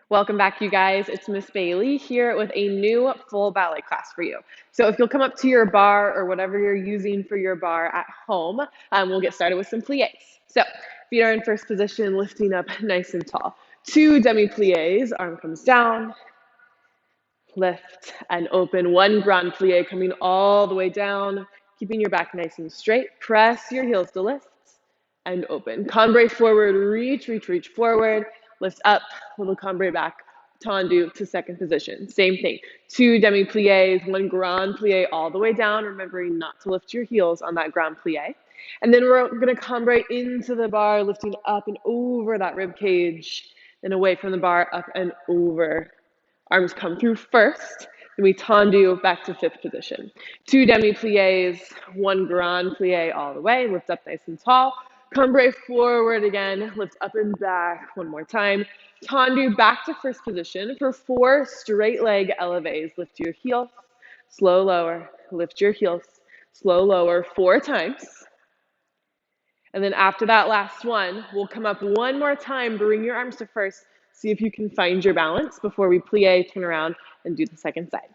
Welcome back, you guys. It's Miss Bailey here with a new full ballet class for you. So if you'll come up to your barre or whatever you're using for your barre at home, we'll get started with some plies. So feet are in first position, lifting up nice and tall. 2 demi-plies, arm comes down, lift and open. 1 grand plie coming all the way down, keeping your back nice and straight. Press your heels to lift and open. Cambrai forward, reach, reach, reach forward, lift up, little cambrai back, tendu to second position. Same thing, 2 demi-plies, 1 grand plie all the way down, remembering not to lift your heels on that grand plie. And then we're gonna cambrai into the barre, lifting up and over that rib cage, then away from the barre, up and over. Arms come through first, then we tendu back to fifth position. 2 demi-plies, 1 grand plie all the way, lift up nice and tall. Cambrai forward again, lift up and back one more time. Tendu back to first position for 4 straight leg eleves. Lift your heels, slow lower, lift your heels, slow lower 4 times. And then after that last one, we'll come up one more time, bring your arms to first, see if you can find your balance before we plie, turn around, and do the second side.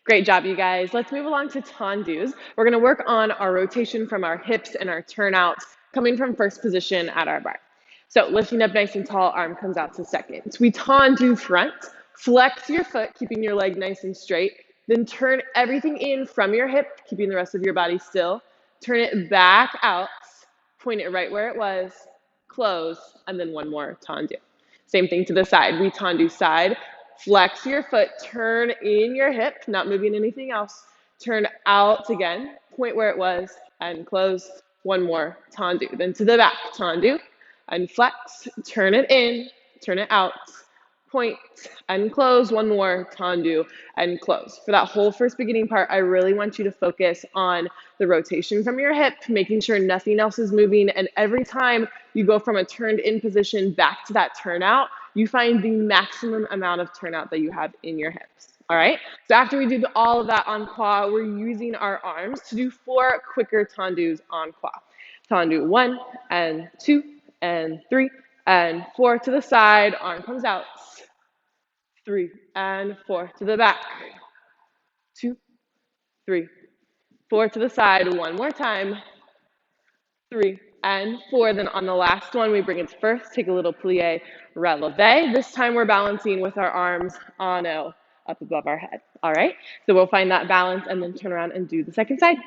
Great job, you guys. Let's move along to tendus. We're going to work on our rotation from our hips and our turnouts, coming from first position at our bar. So lifting up nice and tall, arm comes out to second. So we tendu front, flex your foot, keeping your leg nice and straight. Then turn everything in from your hip, keeping the rest of your body still. Turn it back out, point it right where it was, close, and then one more tendu. Same thing to the side. We tendu side, flex your foot, turn in your hip, not moving anything else. Turn out again, point where it was, and close. One more tendu. Then to the back, tendu, and flex, turn it in, turn it out, point, and close. One more, tendu, and close. For that whole first beginning part, I really want you to focus on the rotation from your hip, making sure nothing else is moving. And every time you go from a turned in position back to that turnout, you find the maximum amount of turnout that you have in your hips. All right, so after we do all of that en croix, we're using our arms to do 4 quicker tendus en croix. Tendu 1 and 2 and 3 and 4 to the side, arm comes out. 3 and 4 to the back. 2, 3, 4 to the side. One more time. 3 and 4. Then on the last one, we bring it to first, take a little plie releve. This time we're balancing with our arms en haut up above our head. All right, so we'll find that balance and then turn around and do the second side.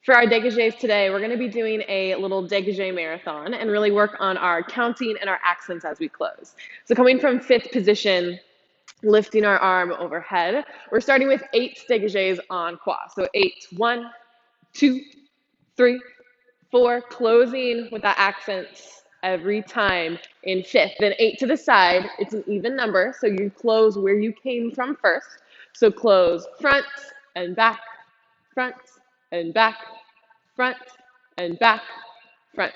For our dégagés today, we're going to be doing a little dégagé marathon and really work on our counting and our accents as we close. So coming from 5th position, lifting our arm overhead, we're starting with 8 dégagés en croix. So 8, 1, 2, 3, 4, closing with that accents every time in 5th. Then 8 to the side, it's an even number, so you close where you came from first. So close front and back, front and back, front and back, front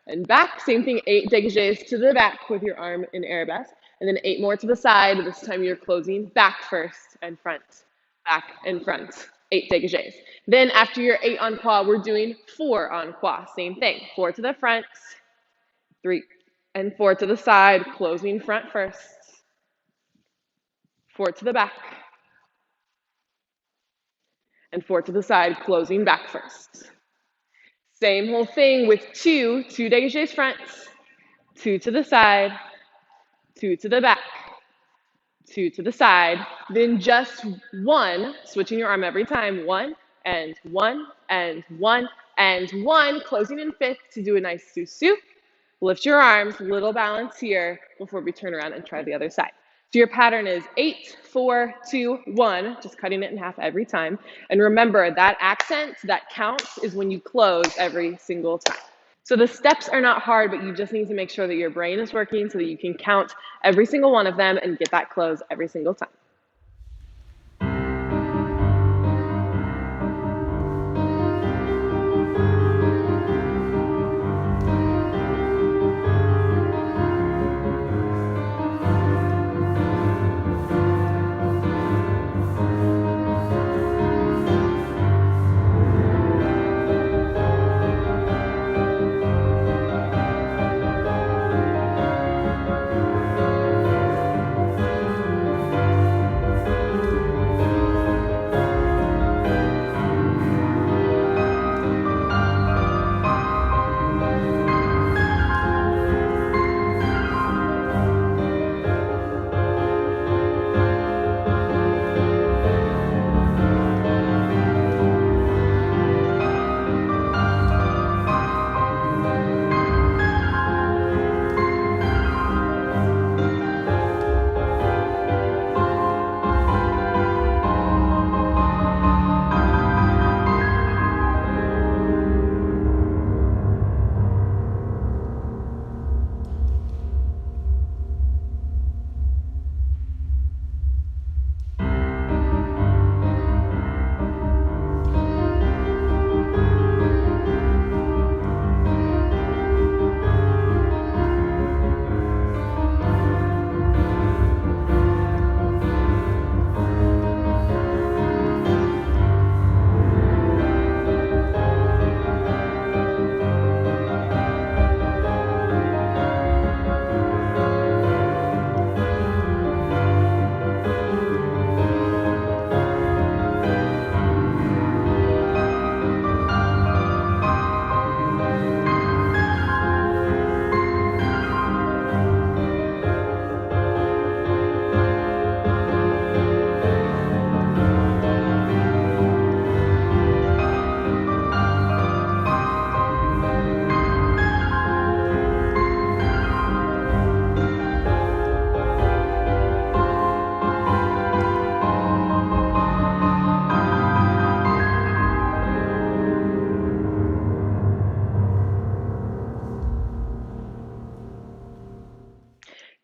and back. Same thing, 8 dégagés to the back with your arm in arabesque, and then 8 more to the side. This time you're closing back first and front, back and front. 8 dégagés. Then after your 8 en croix, we're doing 4 en croix. Same thing, 4 to the front, 3, and 4 to the side, closing front first, 4 to the back, and 4 to the side, closing back first. Same whole thing with two dégagés fronts, 2 to the side, 2 to the back, 2 to the side, then just 1, switching your arm every time, 1 and 1 and 1 and 1, closing in 5th to do a nice sous-sus. Lift your arms, little balance here before we turn around and try the other side. So your pattern is 8, 4, 2, 1, just cutting it in half every time. And remember, that accent, that counts, is when you close every single time. So the steps are not hard, but you just need to make sure that your brain is working so that you can count every single one of them and get that close every single time.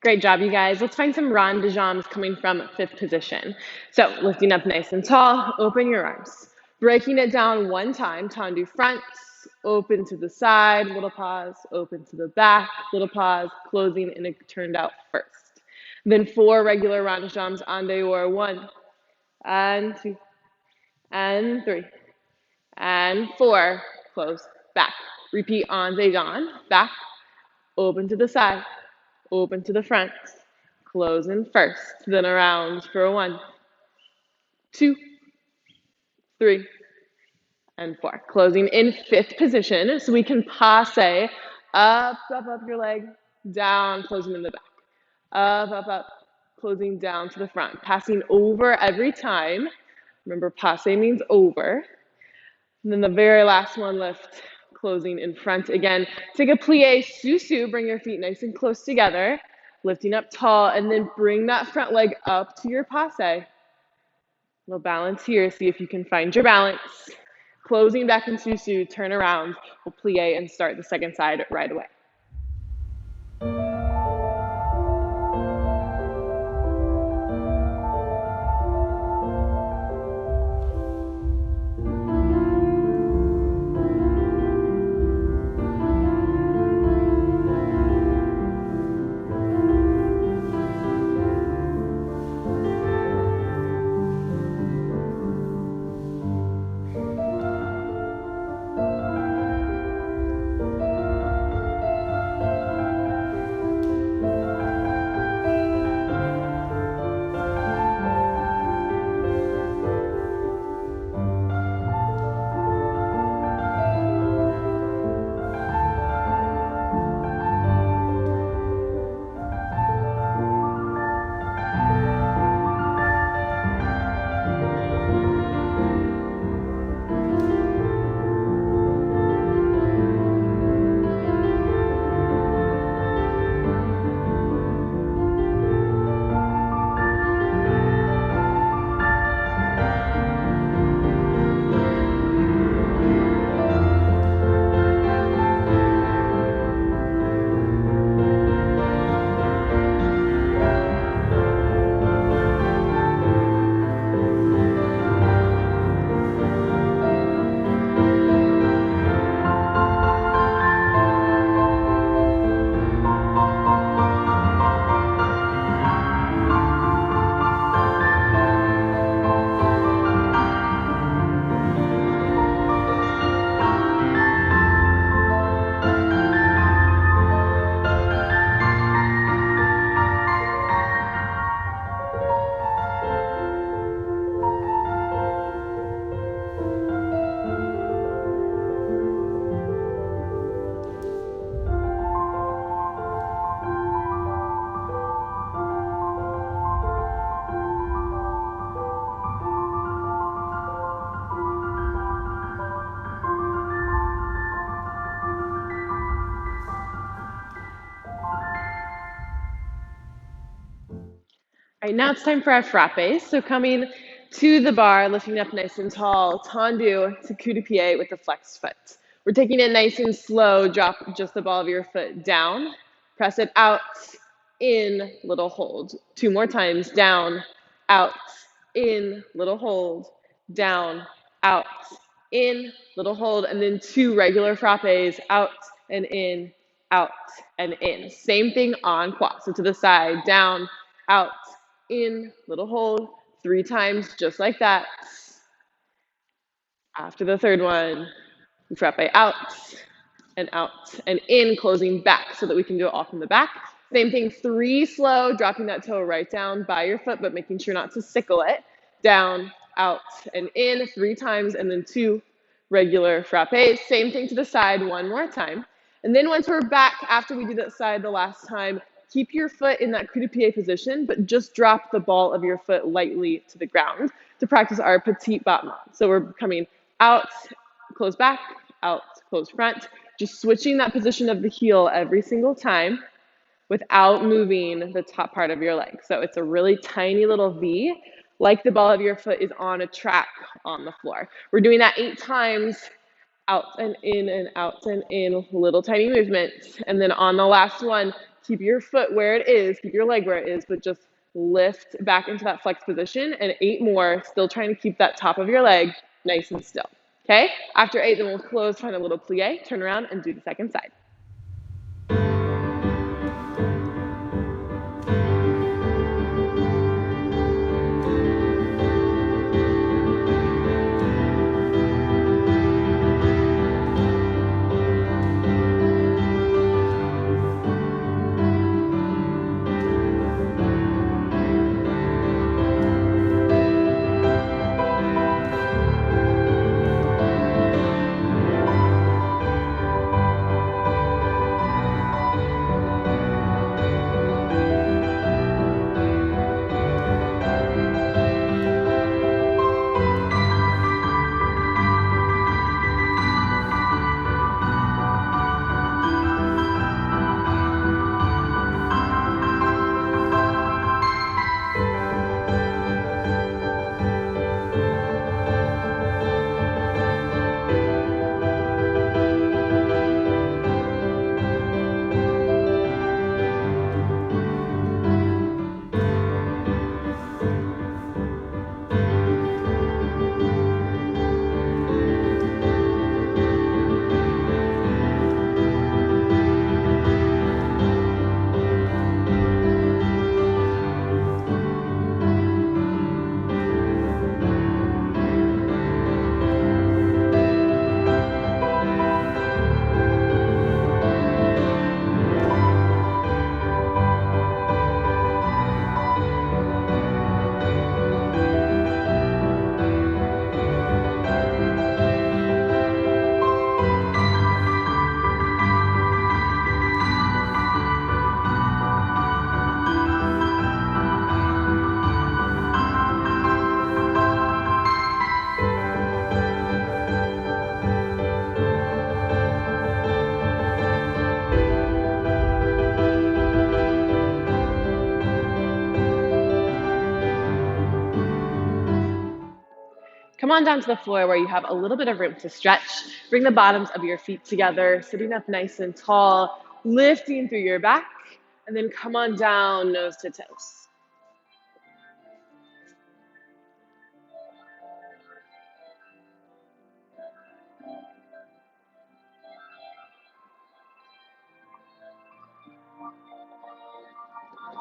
Great job, you guys. Let's find some rond de jambes coming from 5th position. So lifting up nice and tall, open your arms. Breaking it down one time, tendu fronts, open to the side, little pause, open to the back, little pause, closing in a turned out first. Then 4 regular rond de jambes en dehors, 1 and 2 and 3 and 4, close, back. Repeat en dehors, back, open to the side, open to the front, close in first, then around for 1, 2, 3, and 4. Closing in 5th position, so we can passe up, up your leg, down, closing in the back, up, closing down to the front, passing over every time. Remember, passe means over. And then the very last one, lift, closing in front again. Take a plie, sous-sus, bring your feet nice and close together, lifting up tall, and then bring that front leg up to your passe. Little balance here, see if you can find your balance. Closing back in sous-sus, turn around, we'll plie and start the second side right away. All right, now it's time for our frappes. So coming to the bar, lifting up nice and tall, tendu to coup de pied with the flexed foot. We're taking it nice and slow, drop just the ball of your foot down, press it out, in, little hold. Two more times, down, out, in, little hold, down, out, in, little hold, and then two regular frappes, out and in, out and in. Same thing on quad. So to the side, down, out, in, little hold, three times, just like that. After the third one, we frappe out and in, closing back so that we can do it all from the back. Same thing, three slow, dropping that toe right down by your foot, but making sure not to sickle it. Down, out, and in, three times, and then two regular frappes. Same thing to the side, one more time. And then once we're back, after we do that side the last time, keep your foot in that coup de pied position, but just drop the ball of your foot lightly to the ground to practice our petit battement. So we're coming out, close back, out, close front, just switching that position of the heel every single time without moving the top part of your leg. So it's a really tiny little V, like the ball of your foot is on a track on the floor. We're doing that 8 times, out and out and in, little tiny movements. And then on the last one, keep your foot where it is, keep your leg where it is, but just lift back into that flex position, and 8 more, still trying to keep that top of your leg nice and still. Okay? After 8, then we'll close, find a little plie, turn around, and do the second side. Come on down to the floor where you have a little bit of room to stretch. Bring the bottoms of your feet together, sitting up nice and tall, lifting through your back, and then come on down, nose to toes.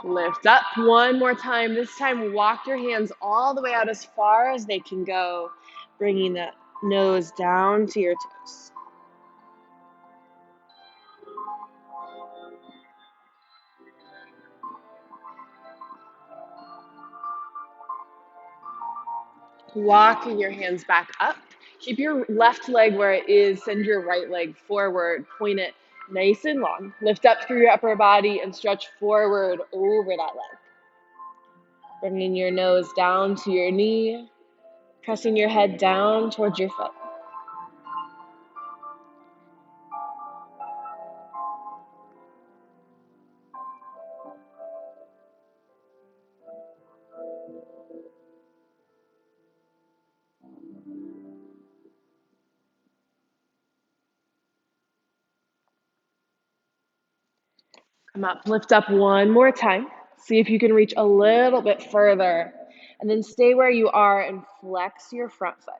Lift up one more time. This time, walk your hands all the way out as far as they can go, bringing the nose down to your toes. Walking your hands back up. Keep your left leg where it is. Send your right leg forward. Point it nice and long. Lift up through your upper body and stretch forward over that leg. Bringing your nose down to your knee. Pressing your head down towards your foot. Come up, lift up one more time. See if you can reach a little bit further. And then stay where you are and flex your front foot.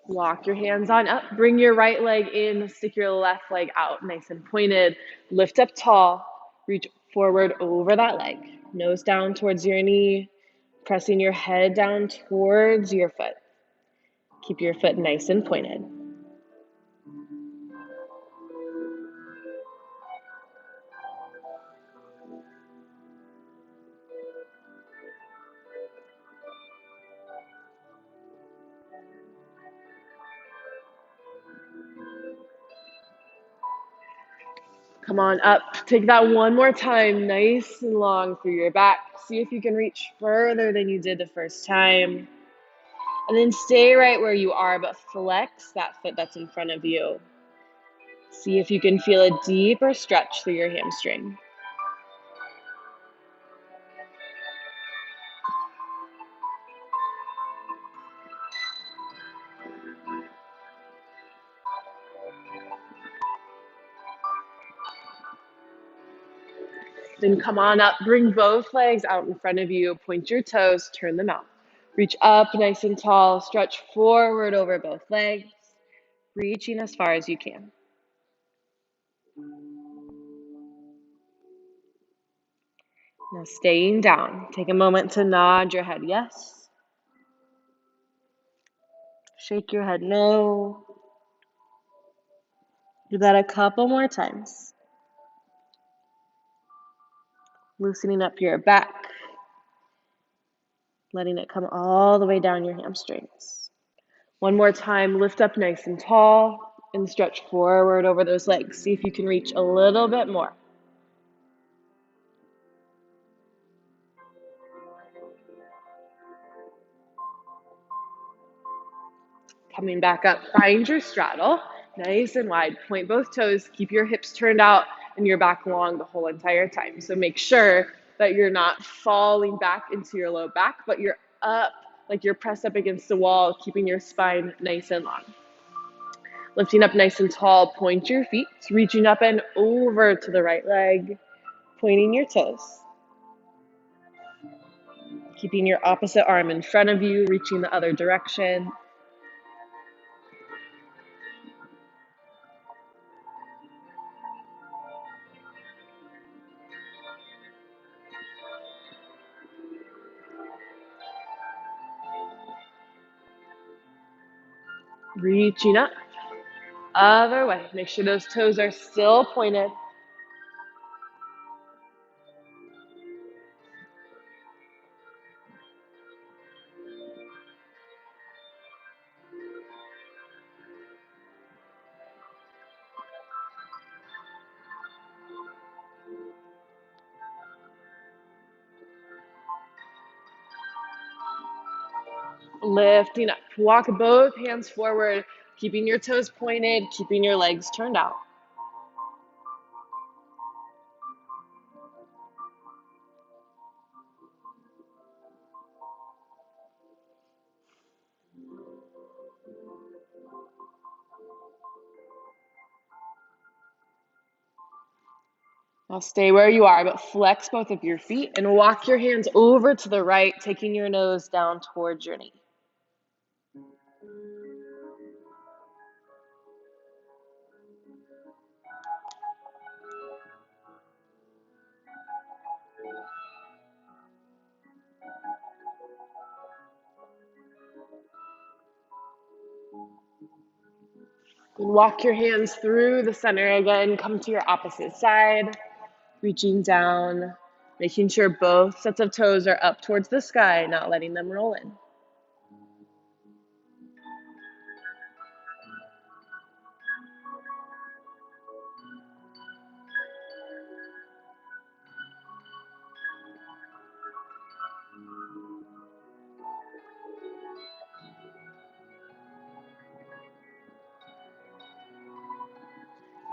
Walk your hands on up. Bring your right leg in. Stick your left leg out nice and pointed. Lift up tall. Reach forward over that leg. Nose down towards your knee. Pressing your head down towards your foot. Keep your foot nice and pointed. Come on up. Take that one more time, nice and long through your back. See if you can reach further than you did the first time. And then stay right where you are, but flex that foot that's in front of you. See if you can feel a deeper stretch through your hamstring. Then come on up, bring both legs out in front of you, point your toes, turn them out. Reach up nice and tall, stretch forward over both legs, reaching as far as you can. Now staying down, take a moment to nod your head yes, shake your head no. Do that a couple more times. Loosening up your back, letting it come all the way down your hamstrings. One more time, lift up nice and tall and stretch forward over those legs. See if you can reach a little bit more. Coming back up, find your straddle, nice and wide. Point both toes, keep your hips turned out and your back long the whole entire time. So make sure that you're not falling back into your low back, but you're up, like you're pressed up against the wall, keeping your spine nice and long. Lifting up nice and tall, point your feet, reaching up and over to the right leg, pointing your toes. Keeping your opposite arm in front of you, reaching the other direction. Reaching up, other way. Make sure those toes are still pointed. Lifting up. Walk both hands forward, keeping your toes pointed, keeping your legs turned out. Now stay where you are, but flex both of your feet and walk your hands over to the right, taking your nose down towards your knee. Walk your hands through the center again. Come to your opposite side, reaching down, making sure both sets of toes are up towards the sky, not letting them roll in.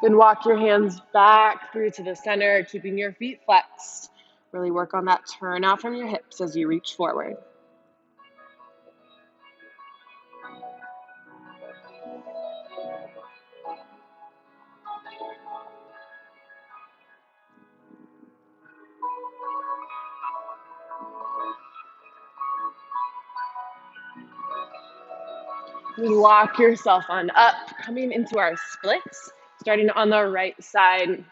Then walk your hands back through to the center, keeping your feet flexed. Really work on that turn out from your hips as you reach forward. Lock yourself on up, coming into our splits, starting on the right side.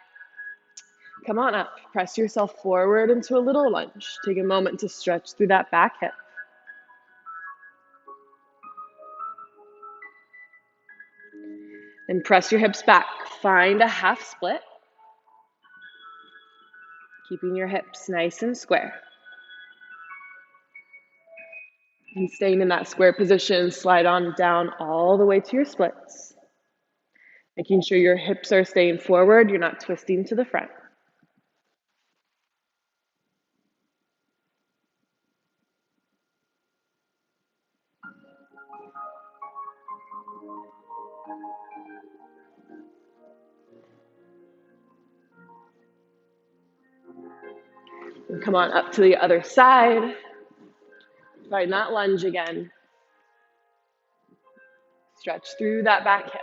Come on up, press yourself forward into a little lunge. Take a moment to stretch through that back hip. Then press your hips back, find a half split, keeping your hips nice and square. And staying in that square position, slide on down all the way to your splits. Making sure your hips are staying forward, you're not twisting to the front. And come on up to the other side. Find that lunge again. Stretch through that back hip.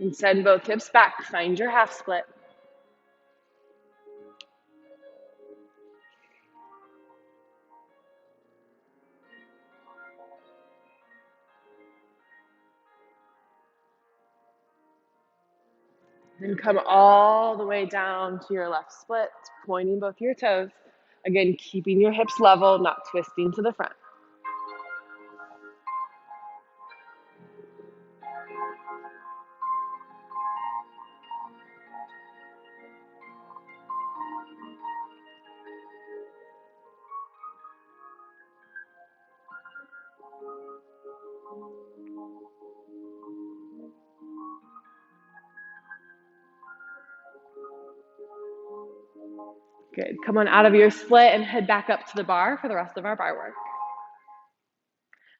And send both hips back. Find your half split. Then come all the way down to your left split, pointing both your toes. Again, keeping your hips level, not twisting to the front. Good. Come on out of your split and head back up to the bar for the rest of our bar work.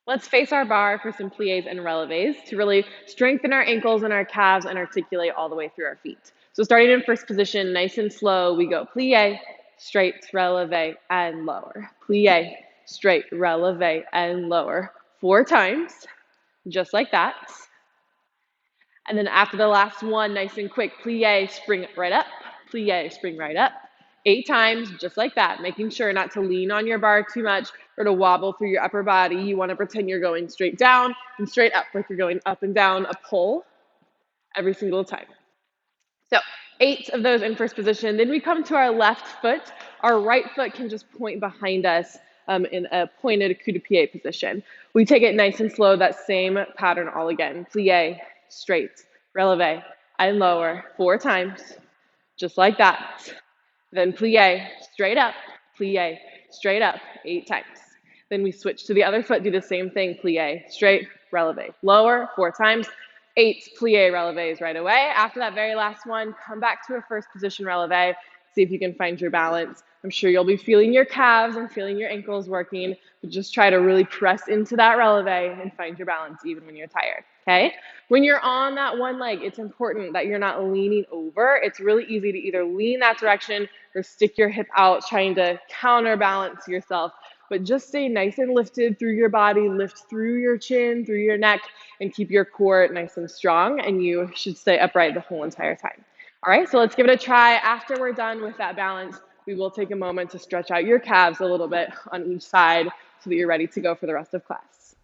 Let's face our bar for some plies and releves to really strengthen our ankles and our calves and articulate all the way through our feet. So starting in first position, nice and slow, we go plie, straight, releve, and lower. Plie, straight, releve, and lower. 4 times, just like that. And then after the last one, nice and quick, plie, spring right up, plie, spring right up. 8 times, just like that, making sure not to lean on your bar too much or to wobble through your upper body. You want to pretend you're going straight down and straight up, like you're going up and down a pole every single time. So 8 of those in first position. Then we come to our left foot. Our right foot can just point behind us in a pointed coup de pied position. We take it nice and slow, that same pattern all again. Plie, straight, releve, and lower 4 times, just like that. Then plie, straight up, 8 times. Then we switch to the other foot, do the same thing, plie, straight, releve, lower 4 times, 8 plie releves right away. After that very last one, come back to a first position releve, see if you can find your balance. I'm sure you'll be feeling your calves and feeling your ankles working, but just try to really press into that releve and find your balance even when you're tired, okay? When you're on that one leg, it's important that you're not leaning over. It's really easy to either lean that direction or stick your hip out trying to counterbalance yourself, but just stay nice and lifted through your body, lift through your chin, through your neck, and keep your core nice and strong, and you should stay upright the whole entire time. All right, so let's give it a try. After we're done with that balance, we will take a moment to stretch out your calves a little bit on each side so that you're ready to go for the rest of class.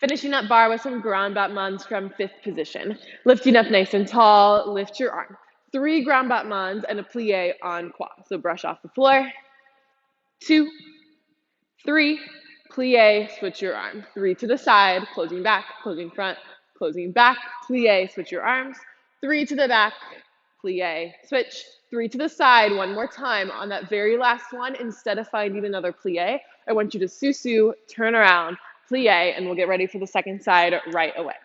Finishing up barre with some ground battements from 5th position. Lifting up nice and tall, lift your arm. 3 ground battements and a plie en croix. So brush off the floor. 2, 3, plie, switch your arm. 3 to the side, closing back, closing front, closing back, plie, switch your arms. 3 to the back, plie, switch. 3 to the side, one more time. On that very last one, instead of finding another plie, I want you to susu, turn around, plie, and we'll get ready for the second side right away.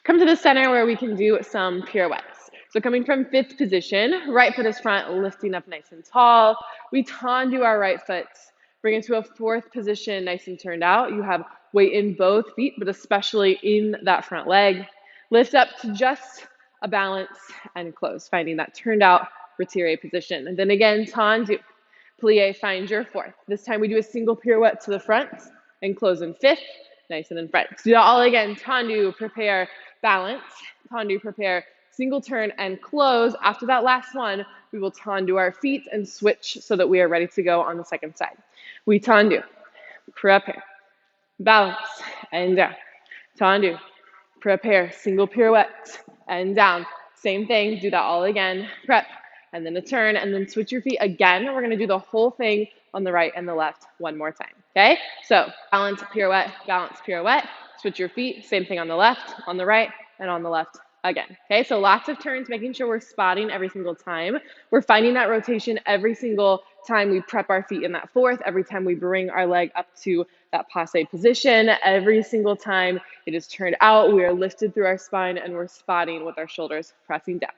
Come to the center where we can do some pirouettes. So coming from 5th position, right foot is front, lifting up nice and tall. We tendu our right foot, bring it to a 4th position, nice and turned out. You have weight in both feet, but especially in that front leg. Lift up to just a balance and close, finding that turned out retire position. And then again, tendu, plie, find your 4th. This time we do a single pirouette to the front and close in 5th, nice and in front. So do that all again, tendu, prepare, balance, tendu, prepare, single turn and close. After that last one, we will tendu our feet and switch so that we are ready to go on the second side. We tendu, prepare, balance, and down. Tendu, prepare, single pirouette, and down. Same thing, do that all again. Prep, and then a turn, and then switch your feet again. We're gonna do the whole thing on the right and the left one more time, okay? So balance, pirouette, switch your feet, same thing on the left, on the right, and on the left again, okay? So lots of turns, making sure we're spotting every single time. We're finding that rotation every single time we prep our feet in that 4th, every time we bring our leg up to that passe position, every single time it is turned out, we are lifted through our spine and we're spotting with our shoulders pressing down.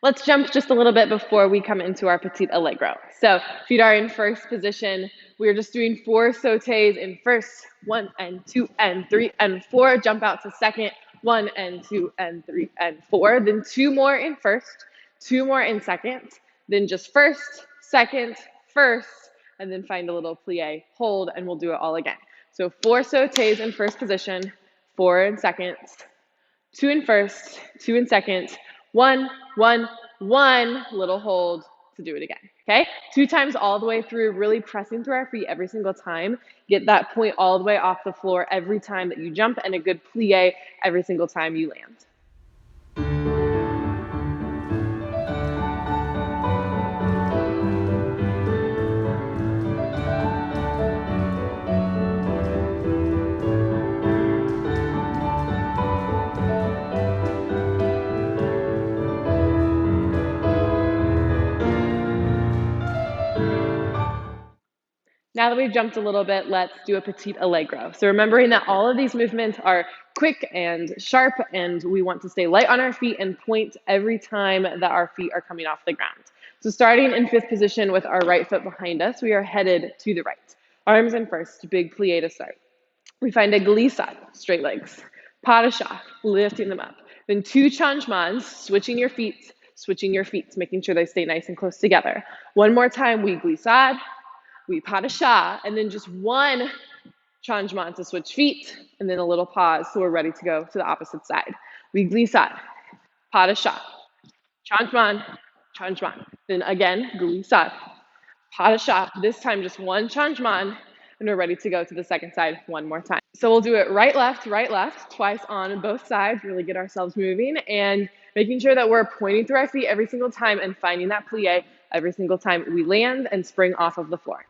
Let's jump just a little bit before we come into our petite allegro. So feet are in first position. We're just doing 4 sautés in first, 1 and 2 and 3 and 4. Jump out to second, 1 and 2 and 3 and 4. Then 2 more in first, 2 more in second. Then just first, second, first, and then find a little plie, hold, and we'll do it all again. So 4 sautés in first position, 4 in second, two in first, two in second, one, one, one, little hold to do it again, okay? 2 times all the way through, really pressing through our feet every single time. Get that point all the way off the floor every time that you jump, and a good plie every single time you land. Now that we've jumped a little bit, let's do a petite allegro. So remembering that all of these movements are quick and sharp, and we want to stay light on our feet and point every time that our feet are coming off the ground. So starting in 5th position with our right foot behind us, we are headed to the right. Arms in first, big plie to start. We find a glissade, straight legs. Pas de chat, lifting them up. Then 2 changements, switching your feet, making sure they stay nice and close together. One more time, we glissade, we pas de chat, and then just 1 changement to switch feet, and then a little pause so we're ready to go to the opposite side. We glissade, pas de chat, changement, then again, glissade, pas de chat. This time just 1 changement, and we're ready to go to the second side one more time. So we'll do it right, left, twice on both sides, really get ourselves moving, and making sure that we're pointing through our feet every single time and finding that plie every single time we land and spring off of the floor.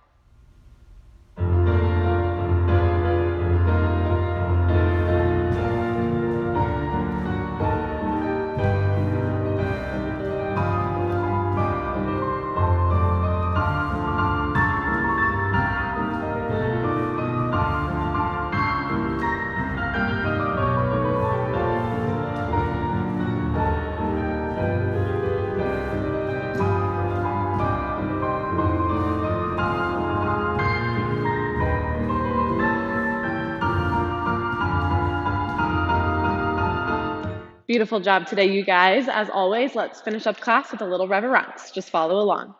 Beautiful job today, you guys. As always, let's finish up class with a little reverence. Just follow along.